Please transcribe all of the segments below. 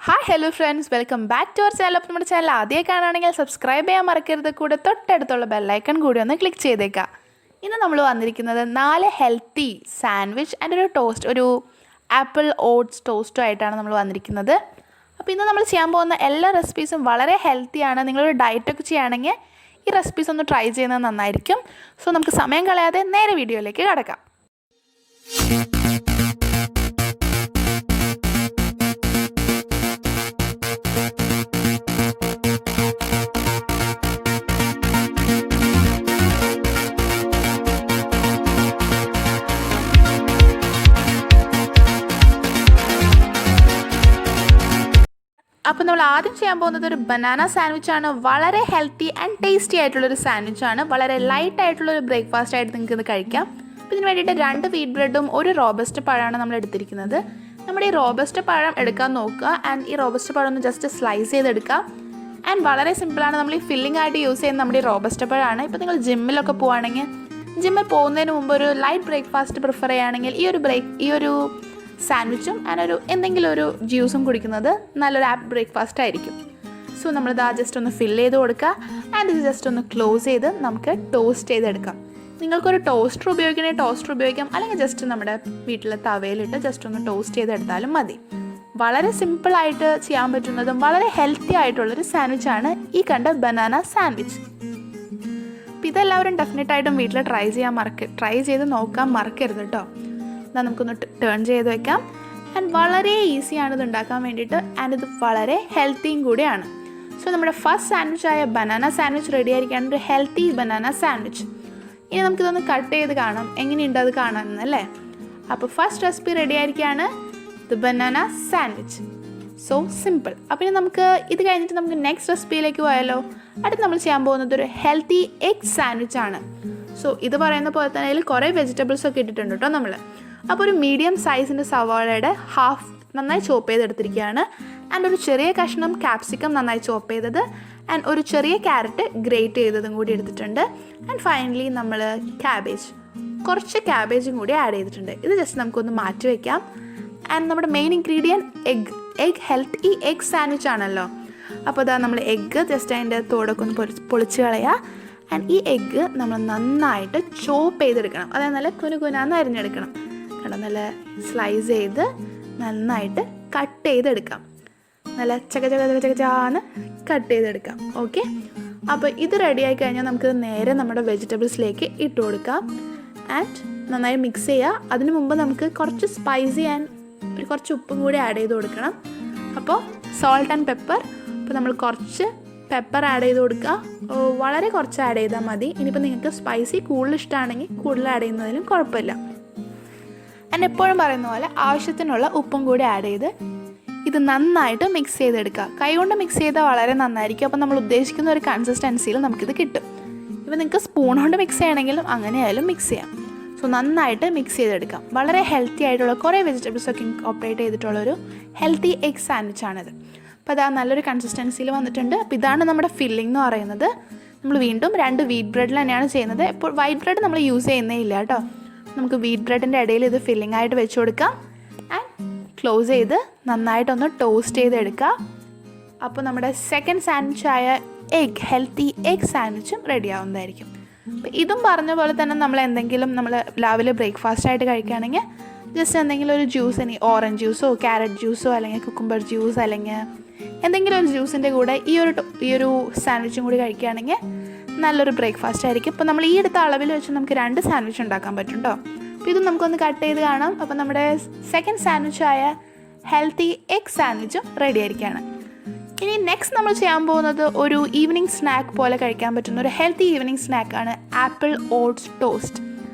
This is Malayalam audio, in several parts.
Hi hello friends, welcome back to our channel. അപ്പോൾ നമ്മുടെ ചാനൽ ആദ്യമേ കാണുകയാണെങ്കിൽ സബ്സ്ക്രൈബ് ചെയ്യാൻ മറക്കരുത്. കൂടെ തൊട്ടടുത്തുള്ള ബെല്ലൈക്കൺ കൂടി ഒന്ന് ക്ലിക്ക് ചെയ്തേക്കാം. ഇന്ന് നമ്മൾ വന്നിരിക്കുന്നത് 4 ഹെൽത്തി സാൻഡ്വിച്ച് ആൻഡ് ഒരു ടോസ്റ്റ്, ഒരു ആപ്പിൾ ഓട്സ് ടോസ്റ്റും ആയിട്ടാണ് നമ്മൾ വന്നിരിക്കുന്നത്. അപ്പോൾ ഇന്ന് നമ്മൾ ചെയ്യാൻ പോകുന്ന എല്ലാ റെസിപ്പീസും വളരെ ഹെൽത്തിയാണ്. നിങ്ങളൊരു ഡയറ്റൊക്കെ ചെയ്യുകയാണെങ്കിൽ ഈ റെസിപ്പീസ് ഒന്ന് ട്രൈ ചെയ്യുന്നത് നന്നായിരിക്കും. സോ നമുക്ക് സമയം കളയാതെ നേരെ വീഡിയോയിലേക്ക് കടക്കാം. അപ്പോൾ നമ്മൾ ആദ്യം ചെയ്യാൻ പോകുന്നത് ഒരു ബനാന സാൻഡ്വിച്ചാണ്. വളരെ ഹെൽത്തി ആൻഡ് ടേസ്റ്റി ആയിട്ടുള്ളൊരു സാൻഡ്വിച്ചാണ്. വളരെ ലൈറ്റ് ആയിട്ടുള്ളൊരു ബ്രേക്ക്ഫാസ്റ്റ് ആയിട്ട് നിങ്ങൾക്ക് ഇത് കഴിക്കാം. അപ്പോൾ ഇതിന് വേണ്ടിയിട്ട് 2 വീറ്റ് ബ്രെഡും ഒരു റോബസ്റ്റ് പഴമാണ് നമ്മൾ എടുത്തിരിക്കുന്നത്. നമ്മുടെ ഈ റോബസ്റ്റ് പഴം എടുക്കാൻ നോക്കുക ആൻഡ് ഈ റോബസ്റ്റ് പഴം ഒന്ന് ജസ്റ്റ് സ്ലൈസ് ചെയ്തെടുക്കുക. ആൻഡ് വളരെ സിമ്പിളാണ്. നമ്മൾ ഈ ഫില്ലിംഗ് ആയിട്ട് യൂസ് ചെയ്യുന്ന നമ്മുടെ ഈ റോബസ്റ്റ് പഴമാണ്. ഇപ്പോൾ നിങ്ങൾ ജിമ്മിലൊക്കെ പോവുകയാണെങ്കിൽ ജിമ്മിൽ പോകുന്നതിന് മുമ്പ് ഒരു ലൈറ്റ് ബ്രേക്ക്ഫാസ്റ്റ് പ്രിഫർ ചെയ്യുകയാണെങ്കിൽ ഈ ഒരു സാൻഡ്വിച്ചും ആൻഡ് എന്തെങ്കിലും ഒരു ജ്യൂസും കുടിക്കുന്നത് നല്ലൊരു ആപ്പ് ബ്രേക്ക്ഫാസ്റ്റ് ആയിരിക്കും. സോ നമ്മളിത് ജസ്റ്റ് ഒന്ന് ഫില്ല് ചെയ്ത് കൊടുക്കുക ആൻഡ് ഇത് ജസ്റ്റ് ഒന്ന് ക്ലോസ് ചെയ്ത് നമുക്ക് ടോസ്റ്റ് ചെയ്തെടുക്കാം. നിങ്ങൾക്കൊരു ടോസ്റ്റർ ഉപയോഗിക്കണമെങ്കിൽ ടോസ്റ്റർ ഉപയോഗിക്കാം, അല്ലെങ്കിൽ ജസ്റ്റ് നമ്മുടെ വീട്ടിലെ തവയിലിട്ട് ജസ്റ്റ് ഒന്ന് ടോസ്റ്റ് ചെയ്തെടുത്താലും മതി. വളരെ സിമ്പിളായിട്ട് ചെയ്യാൻ പറ്റുന്നതും വളരെ ഹെൽത്തി ആയിട്ടുള്ളൊരു സാൻഡ്വിച്ചാണ് ഈ കണ്ട ബനാന സാൻഡ്വിച്ച്. അപ്പോൾ ഇതെല്ലാവരും ഡെഫിനറ്റായിട്ടും വീട്ടിൽ ട്രൈ ചെയ്ത് നോക്കാൻ മറക്കരുത് കേട്ടോ. എന്നാൽ നമുക്കൊന്ന് ടേൺ ചെയ്ത് വെക്കാം. ആൻഡ് വളരെ ഈസിയാണ് ഇത് ഉണ്ടാക്കാൻ വേണ്ടിയിട്ട്, ആൻഡ് ഇത് വളരെ ഹെൽത്തിയും കൂടിയാണ്. സോ നമ്മുടെ ഫസ്റ്റ് സാൻഡ്വിച്ചായ ബനാന സാൻഡ്വിച്ച് റെഡി ആയിരിക്കുകയാണ്, ഒരു ഹെൽത്തി ബനാന സാൻഡ്വിച്ച്. ഇനി നമുക്കിതൊന്ന് കട്ട് ചെയ്ത് കാണാം എങ്ങനെയുണ്ട് അത് കാണാമെന്നല്ലേ. അപ്പോൾ ഫസ്റ്റ് റെസിപ്പി റെഡി ആയിരിക്കുകയാണ്, the banana sandwich. So simple. അപ്പോൾ ഇനി നമുക്ക് ഇത് കഴിഞ്ഞിട്ട് നമുക്ക് നെക്സ്റ്റ് റെസിപ്പിയിലേക്ക് പോയാലോ. അടുത്ത് നമ്മൾ ചെയ്യാൻ പോകുന്നത് ഒരു ഹെൽത്തി എഗ് സാൻഡ്വിച്ചാണ്. സോ ഇത് പറയുന്ന പോലെ തന്നെ അതിൽ കുറേ വെജിറ്റബിൾസ് ഒക്കെ ഇട്ടിട്ടുണ്ട് കേട്ടോ നമ്മൾ. അപ്പോൾ ഒരു മീഡിയം സൈസിൻ്റെ സവാളയുടെ ഹാഫ് നന്നായി ചോപ്പ് ചെയ്തെടുത്തിരിക്കുകയാണ്. ആൻഡ് ഒരു ചെറിയ കഷ്ണം ക്യാപ്സിക്കം നന്നായി ചോപ്പ് ചെയ്തത്, ആൻഡ് ഒരു ചെറിയ ക്യാരറ്റ് ഗ്രേറ്റ് ചെയ്തതും കൂടി എടുത്തിട്ടുണ്ട്. ആൻഡ് ഫൈനലി നമ്മൾ കുറച്ച് ക്യാബേജും കൂടി ആഡ് ചെയ്തിട്ടുണ്ട്. ഇത് ജസ്റ്റ് നമുക്കൊന്ന് മാറ്റി വയ്ക്കാം. ആൻഡ് നമ്മുടെ main ingredient egg healthy egg sandwich ആണല്ലോ. അപ്പോൾ അതാ നമ്മൾ എഗ്ഗ് ജസ്റ്റ് അതിൻ്റെ തോടൊക്കെ ഒന്ന് പൊളിച്ച് കളയുക. ആൻഡ് ഈ എഗ്ഗ് നമ്മൾ നന്നായിട്ട് ചോപ്പ് ചെയ്തെടുക്കണം, അതായത് നല്ല കുനുകുനാന്ന് അരിഞ്ഞെടുക്കണം. നല്ല സ്ലൈസ് ചെയ്ത് നന്നായിട്ട് കട്ട് ചെയ്തെടുക്കാം. നല്ല ചകചാന്ന് കട്ട് ചെയ്തെടുക്കാം. ഓക്കെ, അപ്പോൾ ഇത് റെഡിയായി കഴിഞ്ഞാൽ നമുക്കിത് നേരെ നമ്മുടെ വെജിറ്റബിൾസിലേക്ക് ഇട്ട് കൊടുക്കാം. ആൻഡ് നന്നായി മിക്സ് ചെയ്യുക. അതിന് മുമ്പ് നമുക്ക് കുറച്ച് സ്പൈസി ആൻഡ് കുറച്ച് ഉപ്പും കൂടി ആഡ് ചെയ്ത് കൊടുക്കണം. അപ്പോൾ സോൾട്ട് ആൻഡ് പെപ്പർ. അപ്പോൾ നമ്മൾ കുറച്ച് പെപ്പർ ആഡ് ചെയ്ത് കൊടുക്കുക. വളരെ കുറച്ച് ആഡ് ചെയ്താൽ മതി. ഇനിയിപ്പോൾ നിങ്ങൾക്ക് സ്പൈസി കൂടുതൽ ഇഷ്ടമാണെങ്കിൽ കൂടുതൽ ആഡ് ചെയ്യുന്നതിലും കുഴപ്പമില്ല. ആൻഡ് എപ്പോഴും പറയുന്ന പോലെ ആവശ്യത്തിനുള്ള ഉപ്പും കൂടി ആഡ് ചെയ്ത് ഇത് നന്നായിട്ട് മിക്സ് ചെയ്തെടുക്കുക. കൈകൊണ്ട് മിക്സ് ചെയ്താൽ വളരെ നന്നായിരിക്കും. അപ്പോൾ നമ്മൾ ഉദ്ദേശിക്കുന്ന ഒരു കൺസിസ്റ്റൻസിയിൽ നമുക്കിത് കിട്ടും. ഇപ്പോൾ നിങ്ങൾക്ക് സ്പൂൺ കൊണ്ട് മിക്സ് ചെയ്യണമെങ്കിലും അങ്ങനെയായാലും മിക്സ് ചെയ്യാം. സോ നന്നായിട്ട് മിക്സ് ചെയ്തെടുക്കാം. വളരെ ഹെൽത്തി ആയിട്ടുള്ള കുറേ വെജിറ്റബിൾസൊക്കെ ഇൻകോപ്പറേറ്റ് ചെയ്തിട്ടുള്ളൊരു ഹെൽത്തി എഗ് സാൻഡ്വിച്ചാണിത്. അപ്പോൾ അതാ നല്ലൊരു കൺസിസ്റ്റൻസിയിൽ വന്നിട്ടുണ്ട്. അപ്പോൾ ഇതാണ് നമ്മുടെ ഫില്ലിംഗ് എന്ന് പറയുന്നത്. നമ്മൾ വീണ്ടും 2 വീറ്റ് ബ്രെഡിൽ തന്നെയാണ് ചെയ്യുന്നത്. ഇപ്പോൾ വൈറ്റ് ബ്രെഡ് നമ്മൾ യൂസ് ചെയ്യുന്നേ ഇല്ല കേട്ടോ. നമുക്ക് വീറ്റ് ബ്രെഡിൻ്റെ ഇടയിൽ ഇത് ഫില്ലിംഗ് ആയിട്ട് വെച്ച് കൊടുക്കാം. ആൻഡ് ക്ലോസ് ചെയ്ത് നന്നായിട്ടൊന്ന് ടോസ്റ്റ് ചെയ്തെടുക്കുക. അപ്പോൾ നമ്മുടെ സെക്കൻഡ് സാൻഡ്വിച്ചായ ഹെൽത്തി എഗ് സാൻഡ്വിച്ചും റെഡി ആവുന്നതായിരിക്കും. അപ്പോൾ ഇതും പറഞ്ഞ പോലെ തന്നെ നമ്മൾ രാവിലെ ബ്രേക്ക്ഫാസ്റ്റ് ആയിട്ട് കഴിക്കുകയാണെങ്കിൽ ജസ്റ്റ് എന്തെങ്കിലും ഒരു ജ്യൂസ്, ഓറഞ്ച് ജ്യൂസോ ക്യാരറ്റ് ജ്യൂസോ അല്ലെങ്കിൽ കുക്കുംബർ ജ്യൂസ് അല്ലെങ്കിൽ എന്തെങ്കിലും ഒരു ജ്യൂസിൻ്റെ കൂടെ ഈ ഒരു സാൻഡ്വിച്ചും കൂടി കഴിക്കുകയാണെങ്കിൽ നല്ലൊരു ബ്രേക്ക്ഫാസ്റ്റ് ആയിരിക്കും. ഇപ്പോൾ നമ്മൾ ഈ എടുത്ത അളവിൽ വെച്ച് നമുക്ക് 2 സാൻഡ്വിച്ച് ഉണ്ടാക്കാൻ പറ്റും കേട്ടോ. അപ്പോൾ ഇത് നമുക്കൊന്ന് കട്ട് ചെയ്ത് കാണാം. അപ്പോൾ നമ്മുടെ സെക്കൻഡ് സാൻഡ്വിച്ചായ ഹെൽത്തി എഗ് സാൻഡ്വിച്ചും റെഡി ആയിരിക്കുകയാണ്. ഇനി നെക്സ്റ്റ് നമ്മൾ ചെയ്യാൻ പോകുന്നത് ഒരു ഈവനിങ് സ്നാക്ക് പോലെ കഴിക്കാൻ പറ്റുന്ന ഒരു ഹെൽത്തി ഈവനിങ് സ്നാക്കാണ് ആപ്പിൾ ഓട്സ് ടോസ്റ്റ്.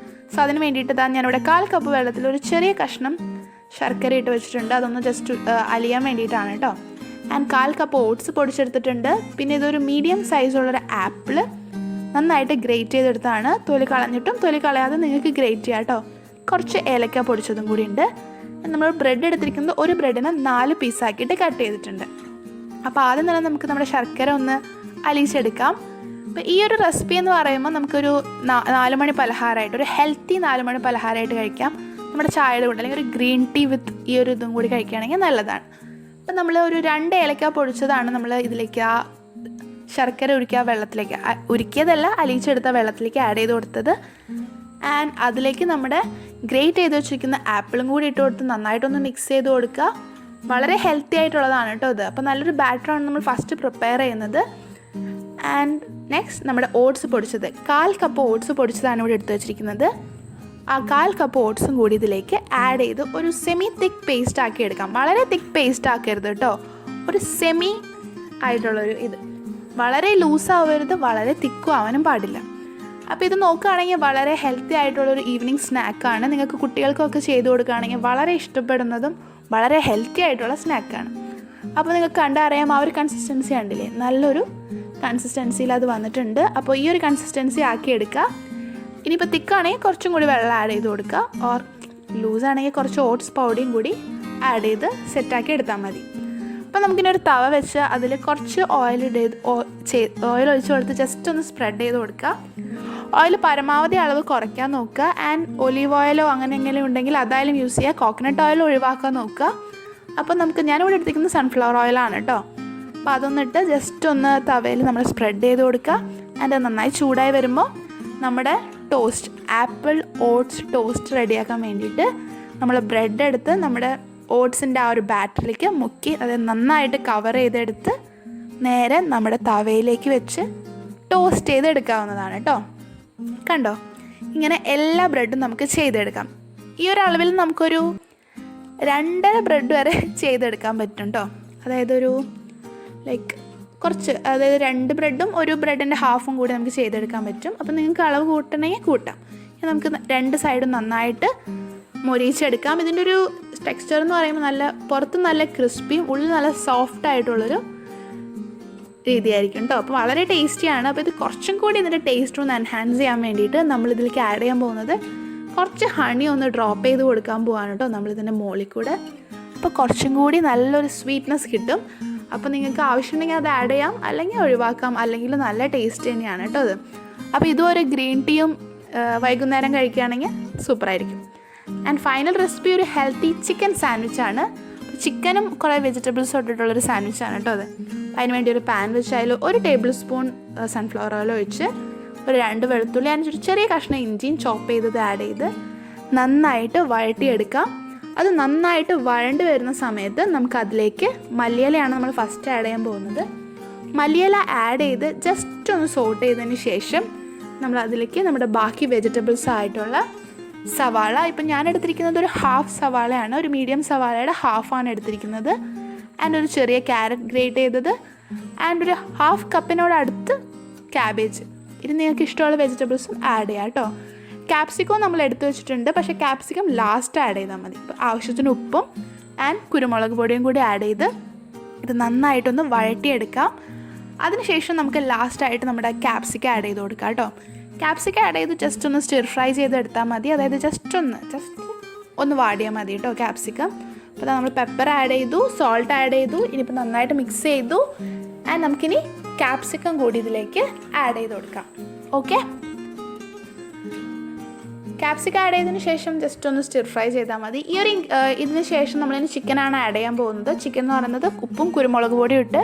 സോ അതിന് വേണ്ടിയിട്ട് ഞാനിവിടെ 1/4 കപ്പ് വെള്ളത്തിൽ ഒരു ചെറിയ കഷ്ണം ശർക്കര ഇട്ട് വെച്ചിട്ടുണ്ട്. അതൊന്ന് ജസ്റ്റ് അലിയാൻ വേണ്ടിയിട്ടാണ് കേട്ടോ. ആൻഡ് 1/4 കപ്പ് ഓട്സ് പൊടിച്ചെടുത്തിട്ടുണ്ട്. പിന്നെ ഇതൊരു മീഡിയം സൈസുള്ളൊരു ആപ്പിൾ നന്നായിട്ട് ഗ്രേറ്റ് ചെയ്തെടുത്താണ്. തൊലി കളഞ്ഞിട്ടും തൊലി കളയാതെ നിങ്ങൾക്ക് ഗ്രേറ്റ് ചെയ്യാം കേട്ടോ. കുറച്ച് ഏലക്ക പൊടിച്ചതും കൂടി ഉണ്ട്. നമ്മൾ ബ്രെഡ് എടുത്തിരിക്കുന്നത് ഒരു ബ്രെഡിനെ 4 പീസാക്കിയിട്ട് കട്ട് ചെയ്തിട്ടുണ്ട്. അപ്പോൾ ആദ്യം തന്നെ നമുക്ക് നമ്മുടെ ശർക്കര ഒന്ന് അലിയിച്ചെടുക്കാം. അപ്പോൾ ഈ ഒരു റെസിപ്പി എന്ന് പറയുമ്പോൾ നമുക്കൊരു 4 മണി പലഹാരമായിട്ട്, ഒരു ഹെൽത്തി 4 മണി പലഹാരമായിട്ട് കഴിക്കാം. നമ്മുടെ ചായയുടെ കൂടെ അല്ലെങ്കിൽ ഒരു ഗ്രീൻ ടീ വിത്ത് ഈ ഒരു ഇതും കൂടി കഴിക്കുകയാണെങ്കിൽ നല്ലതാണ്. അപ്പോൾ നമ്മൾ ഒരു 2 ഏലക്ക പൊടിച്ചതാണ് നമ്മൾ ഇതിലേക്ക് ആ ശർക്കര ഉരുക്കിയതല്ല അലിയിച്ചെടുത്ത വെള്ളത്തിലേക്ക് ആഡ് ചെയ്ത് കൊടുത്തത്. ആൻഡ് അതിലേക്ക് നമ്മുടെ ഗ്രേറ്റ് ചെയ്ത് വെച്ചിരിക്കുന്ന ആപ്പിളും കൂടി ഇട്ട് കൊടുത്ത് നന്നായിട്ടൊന്ന് മിക്സ് ചെയ്ത് കൊടുക്കുക. വളരെ ഹെൽത്തി ആയിട്ടുള്ളതാണ് കേട്ടോ ഇത്. അപ്പോൾ നല്ലൊരു ബാറ്ററാണ് നമ്മൾ ഫസ്റ്റ് പ്രിപ്പയർ ചെയ്യുന്നത്. ആൻഡ് നെക്സ്റ്റ് നമ്മുടെ ഓട്സ് പൊടിച്ചത് 1/4 കപ്പ് ഓട്സ് പൊടിച്ചതാണ് ഇവിടെ എടുത്ത് വെച്ചിരിക്കുന്നത്. ആ 1/4 കപ്പ് ഓട്സും കൂടി ഇതിലേക്ക് ആഡ് ചെയ്ത് ഒരു സെമി തിക്ക് പേസ്റ്റ് ആക്കി എടുക്കാം. വളരെ തിക്ക് പേസ്റ്റ് ആക്കരുത് കേട്ടോ, ഒരു സെമി ആയിട്ടുള്ളൊരു ഇത്. വളരെ ലൂസാവരുത്, വളരെ തിക്കും ആവാനും പാടില്ല. അപ്പോൾ ഇത് നോക്കുകയാണെങ്കിൽ വളരെ ഹെൽത്തി ആയിട്ടുള്ളൊരു ഈവനിങ് സ്നാക്കാണ്. നിങ്ങൾക്ക് കുട്ടികൾക്കൊക്കെ ചെയ്ത് കൊടുക്കുകയാണെങ്കിൽ വളരെ ഇഷ്ടപ്പെടുന്നതും വളരെ ഹെൽത്തി ആയിട്ടുള്ള സ്നാക്കാണ്. അപ്പോൾ നിങ്ങൾക്ക് കണ്ടറിയാം ആ ഒരു കൺസിസ്റ്റൻസി കണ്ടില്ലേ, നല്ലൊരു കൺസിസ്റ്റൻസിയിൽ അത് വന്നിട്ടുണ്ട്. അപ്പോൾ ഈ ഒരു കൺസിസ്റ്റൻസി ആക്കി എടുക്കുക. ഇനിയിപ്പോൾ തിക്കാണെങ്കിൽ കുറച്ചും കൂടി വെള്ളം ആഡ് ചെയ്ത് കൊടുക്കുക, ഓർ ലൂസാണെങ്കിൽ കുറച്ച് ഓട്സ് പൗഡറും കൂടി ആഡ് ചെയ്ത് സെറ്റാക്കി എടുത്താൽ മതി. അപ്പോൾ നമുക്കിനി ഒരു തവ വെച്ച് അതിൽ കുറച്ച് ഓയിൽ ഒഴിച്ച് കൊടുത്ത് ജസ്റ്റ് ഒന്ന് സ്പ്രെഡ് ചെയ്ത് കൊടുക്കുക. ഓയിൽ പരമാവധി അളവ് കുറയ്ക്കാൻ നോക്കുക. ആൻഡ് ഒലീവ് ഓയിലോ അങ്ങനെ എന്തെങ്കിലും ഉണ്ടെങ്കിൽ അതായാലും യൂസ് ചെയ്യുക. കോക്കനട്ട് ഓയിൽ ഒഴിവാക്കാൻ നോക്കുക. അപ്പോൾ ഞാനിവിടെ എടുത്തിരിക്കുന്നത് സൺഫ്ലവർ ഓയിലാണ് കേട്ടോ. അപ്പോൾ അതൊന്നിട്ട് ജസ്റ്റ് ഒന്ന് തവയിൽ നമ്മൾ സ്പ്രെഡ് ചെയ്ത് കൊടുക്കുക. ആൻഡ് അത് നന്നായി ചൂടായി വരുമ്പോൾ നമ്മുടെ ടോസ്റ്റ് ആപ്പിൾ ഓട്സ് ടോസ്റ്റ് റെഡിയാക്കാൻ വേണ്ടിയിട്ട് നമ്മൾ ബ്രെഡ് എടുത്ത് നമ്മുടെ ഓട്സിൻ്റെ ആ ഒരു ബാറ്ററിലേക്ക് മുക്കി അത് നന്നായിട്ട് കവർ ചെയ്തെടുത്ത് നേരെ നമ്മുടെ തവയിലേക്ക് വെച്ച് ടോസ്റ്റ് ചെയ്തെടുക്കാവുന്നതാണ് കേട്ടോ. കണ്ടോ, ഇങ്ങനെ എല്ലാ ബ്രെഡും നമുക്ക് ചെയ്തെടുക്കാം. ഈ ഒരു അളവിൽ നമുക്കൊരു 2.5 ബ്രെഡ് വരെ ചെയ്തെടുക്കാൻ പറ്റും കേട്ടോ. അതായത് ഒരു കുറച്ച്, അതായത് 2 ബ്രെഡും ഒരു ബ്രെഡിൻ്റെ ഹാഫും കൂടി നമുക്ക് ചെയ്തെടുക്കാൻ പറ്റും. അപ്പോൾ നിങ്ങൾക്ക് അളവ് കൂട്ടണമെങ്കിൽ കൂട്ടാം. നമുക്ക് 2 സൈഡും നന്നായിട്ട് മൊരിയിച്ചെടുക്കാം. ഇതിൻ്റെ ഒരു ടെക്സ്ചർ എന്ന് പറയുമ്പോൾ നല്ല പുറത്ത് നല്ല ക്രിസ്പിയും ഉള്ളിൽ നല്ല സോഫ്റ്റ് ആയിട്ടുള്ളൊരു രീതിയായിരിക്കും കേട്ടോ. അപ്പോൾ വളരെ ടേസ്റ്റിയാണ്. അപ്പോൾ ഇത് കുറച്ചും കൂടി ഇതിൻ്റെ ടേസ്റ്റ് ഒന്ന് എൻഹാൻസ് ചെയ്യാൻ വേണ്ടിയിട്ട് നമ്മളിതിലേക്ക് ആഡ് ചെയ്യാൻ പോകുന്നത് കുറച്ച് ഹണി ഒന്ന് ഡ്രോപ്പ് ചെയ്ത് കൊടുക്കാൻ പോവാണ് കേട്ടോ നമ്മളിതിൻ്റെ മുകളിൽ കൂടെ. അപ്പോൾ കുറച്ചും കൂടി നല്ലൊരു സ്വീറ്റ്നെസ് കിട്ടും. അപ്പോൾ നിങ്ങൾക്ക് ആവശ്യമുണ്ടെങ്കിൽ അത് ആഡ് ചെയ്യാം, അല്ലെങ്കിൽ ഒഴിവാക്കാം. അല്ലെങ്കിൽ നല്ല ടേസ്റ്റ് തന്നെയാണ് കേട്ടോ അത്. അപ്പോൾ ഇതും ഒരു ഗ്രീൻ ടീയും വൈകുന്നേരം കഴിക്കുകയാണെങ്കിൽ സൂപ്പറായിരിക്കും. ആൻഡ് ഫൈനൽ റെസിപ്പി ഒരു ഹെൽത്തി ചിക്കൻ സാൻഡ്വിച്ചാണ്. ചിക്കനും കുറേ വെജിറ്റബിൾസ് ഇട്ടിട്ടുള്ളൊരു സാൻഡ്വിച്ചാണ് കേട്ടോ അത്. അതിന് വേണ്ടി ഒരു പാൻ വെച്ച് അതിൽ 1 ടേബിൾ സ്പൂൺ സൺഫ്ലവർ ഓയിൽ ഒഴിച്ച് ഒരു 2 വെളുത്തുള്ളി അതിന് ഒരു ചെറിയ കഷ്ണം ഇഞ്ചിയും ചോപ്പ് ചെയ്തത് ആഡ് ചെയ്ത് നന്നായിട്ട് വഴട്ടിയെടുക്കാം. അത് നന്നായിട്ട് വഴണ്ട് വരുന്ന സമയത്ത് നമുക്കതിലേക്ക് മല്ലിയിലയാണ് നമ്മൾ ഫസ്റ്റ് ആഡ് ചെയ്യാൻ പോകുന്നത്. മല്ലിയില ആഡ് ചെയ്ത് ജസ്റ്റ് ഒന്ന് സോട്ട് ചെയ്തതിന് ശേഷം നമ്മൾ അതിലേക്ക് നമ്മുടെ ബാക്കി വെജിറ്റബിൾസ് ആയിട്ടുള്ള സവാള, ഇപ്പം ഞാൻ എടുത്തിരിക്കുന്നത് ഒരു ഹാഫ് സവാളയാണ്, ഒരു മീഡിയം സവാളയുടെ ഹാഫാണ് എടുത്തിരിക്കുന്നത്. ആൻഡ് ഒരു ചെറിയ ക്യാരറ്റ് ഗ്രേറ്റ് ചെയ്തത് ആൻഡ് ഒരു ഹാഫ് കപ്പിനോടടുത്ത് ക്യാബേജ്. ഇത് നിങ്ങൾക്ക് ഇഷ്ടമുള്ള വെജിറ്റബിൾസും ആഡ് ചെയ്യാം കേട്ടോ. ക്യാപ്സിക്കം നമ്മൾ എടുത്തു വെച്ചിട്ടുണ്ട്, പക്ഷേ ക്യാപ്സിക്കം ലാസ്റ്റ് ആഡ് ചെയ്താൽ മതി. ഇപ്പോൾ ആവശ്യത്തിന് ഉപ്പും ആൻഡ് കുരുമുളക് പൊടിയും കൂടി ആഡ് ചെയ്ത് ഇത് നന്നായിട്ടൊന്ന് വഴട്ടിയെടുക്കാം. അതിനുശേഷം നമുക്ക് ലാസ്റ്റായിട്ട് നമ്മുടെ ക്യാപ്സിക്കം ആഡ് ചെയ്ത് കൊടുക്കാം കേട്ടോ. ക്യാപ്സിക്കം ആഡ് ചെയ്ത് ജസ്റ്റ് ഒന്ന് സ്റ്റിർ ഫ്രൈ ചെയ്തെടുത്താൽ മതി. അതായത് ജസ്റ്റ് ഒന്ന് വാടിയാൽ മതി കേട്ടോ ക്യാപ്സിക്കം. അപ്പോൾ നമ്മൾ പെപ്പർ ആഡ് ചെയ്തു, സോൾട്ട് ആഡ് ചെയ്തു, ഇനിയിപ്പോൾ നന്നായിട്ട് മിക്സ് ചെയ്തു. ആൻഡ് നമുക്കിനി ക്യാപ്സിക്കം കൂടി ഇതിലേക്ക് ആഡ് ചെയ്ത് കൊടുക്കാം. ഓക്കെ, ക്യാപ്സിക്കം ആഡ് ചെയ്തതിന് ശേഷം ജസ്റ്റ് ഒന്ന് സ്റ്റിർ ഫ്രൈ ചെയ്താൽ മതി. ഇതിന് ശേഷം നമ്മളിനി ചിക്കനാണ് ആഡ് ചെയ്യാൻ പോകുന്നത്. ചിക്കൻ എന്ന് പറയുന്നത് ഉപ്പും കുരുമുളക് പൊടിയും ഇട്ട്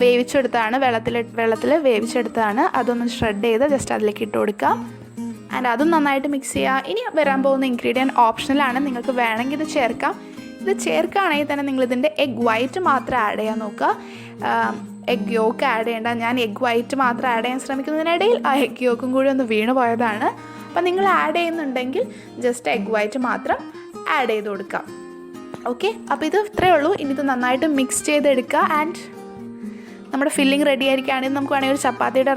വേവിച്ചെടുത്താണ്, വെള്ളത്തിൽ വേവിച്ചെടുത്താണ്. അതൊന്ന് ഷ്രെഡ് ചെയ്ത് ജസ്റ്റ് അതിലേക്ക് ഇട്ട് കൊടുക്കാം. ആൻഡ് അതും നന്നായിട്ട് മിക്സ് ചെയ്യുക. ഇനി വരാൻ പോകുന്ന ഇൻഗ്രീഡിയൻറ്റ് ഓപ്ഷണലാണ്, നിങ്ങൾക്ക് വേണമെങ്കിൽ ഇത് ചേർക്കാം. ഇത് ചേർക്കുകയാണെങ്കിൽ തന്നെ നിങ്ങളിതിൻ്റെ എഗ് വൈറ്റ് മാത്രം ആഡ് ചെയ്യാൻ നോക്കുക. എഗ് യോക്ക് ആഡ് ചെയ്യേണ്ട. ഞാൻ എഗ് വൈറ്റ് മാത്രം ആഡ് ചെയ്യാൻ ശ്രമിക്കുന്നതിനിടയിൽ ആ എഗ് യോക്കും കൂടി ഒന്ന് വീണ് പോയതാണ്. അപ്പം നിങ്ങൾ ആഡ് ചെയ്യുന്നുണ്ടെങ്കിൽ ജസ്റ്റ് എഗ് വൈറ്റ് മാത്രം ആഡ് ചെയ്ത് കൊടുക്കാം. ഓക്കെ, അപ്പോൾ ഇത് ഇത്രയേ ഉള്ളൂ. ഇനി ഇത് നന്നായിട്ട് മിക്സ് ചെയ്തെടുക്കുക. ആൻഡ് നമ്മുടെ ഫില്ലിംഗ് റെഡി ആയിരിക്കുകയാണെങ്കിൽ നമുക്ക് വേണമെങ്കിൽ ഒരു ചപ്പാത്തിയുടെ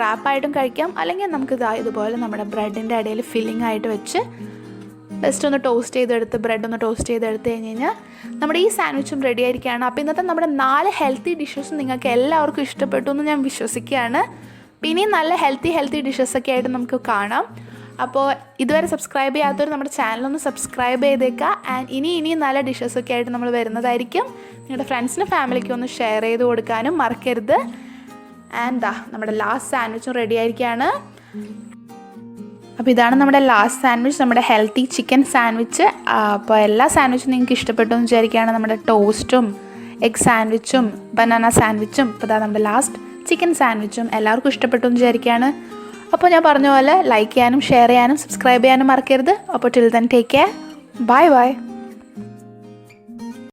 റാപ്പായിട്ടും കഴിക്കാം, അല്ലെങ്കിൽ നമുക്ക് ഇതുപോലെ നമ്മുടെ ബ്രെഡിൻ്റെ ഇടയിൽ ഫില്ലിംഗ് ആയിട്ട് വെച്ച് ജസ്റ്റ് ഒന്ന് ടോസ്റ്റ് ചെയ്തെടുത്ത് ബ്രെഡ് ഒന്ന് ടോസ്റ്റ് ചെയ്തെടുത്ത് കഴിഞ്ഞാൽ നമ്മുടെ ഈ സാൻഡ്വിച്ചും റെഡി ആയിരിക്കുകയാണ്. അപ്പോൾ ഇന്നത്തെ നമ്മുടെ 4 ഹെൽത്തി ഡിഷസും നിങ്ങൾക്ക് എല്ലാവർക്കും ഇഷ്ടപ്പെട്ടു എന്ന് ഞാൻ വിശ്വസിക്കുകയാണ്. പിന്നെയും നല്ല ഹെൽത്തി ഡിഷസൊക്കെ ആയിട്ട് നമുക്ക് കാണാം. അപ്പോൾ ഇതുവരെ സബ്സ്ക്രൈബ് ചെയ്യാത്തവർ നമ്മുടെ ചാനലൊന്ന് സബ്സ്ക്രൈബ് ചെയ്തേക്കുക. ആൻഡ് ഇനിയും നല്ല ഡിഷസൊക്കെ ആയിട്ട് നമ്മൾ വരുന്നതായിരിക്കും. നിങ്ങളുടെ ഫ്രണ്ട്സിനും ഫാമിലിക്കും ഒന്ന് ഷെയർ ചെയ്ത് കൊടുക്കാനും മറക്കരുത്. ആൻഡ് നമ്മുടെ ലാസ്റ്റ് സാൻഡ്വിച്ചും റെഡി ആയിരിക്കുകയാണ്. അപ്പോൾ ഇതാണ് നമ്മുടെ ലാസ്റ്റ് സാൻഡ്വിച്ച്, നമ്മുടെ ഹെൽത്തി ചിക്കൻ സാൻഡ്വിച്ച്. അപ്പോൾ എല്ലാ സാൻഡ്വിച്ചും നിങ്ങൾക്ക് ഇഷ്ടപ്പെട്ടു എന്ന് വിചാരിക്കുകയാണ്. നമ്മുടെ ടോസ്റ്റും എഗ് സാൻഡ്വിച്ചും ബനാന സാൻഡ്വിച്ചും ഇപ്പോൾ ഇതാ നമ്മുടെ ലാസ്റ്റ് ചിക്കൻ സാൻഡ്വിച്ചും എല്ലാവർക്കും ഇഷ്ടപ്പെട്ടു എന്ന് വിചാരിക്കുകയാണ്. അപ്പോൾ ഞാൻ പറഞ്ഞ പോലെ ലൈക്ക് ചെയ്യാനും ഷെയർ ചെയ്യാനും സബ്സ്ക്രൈബ് ചെയ്യാനും മറക്കരുത്. അപ്പോൾ till then take care. Bye bye.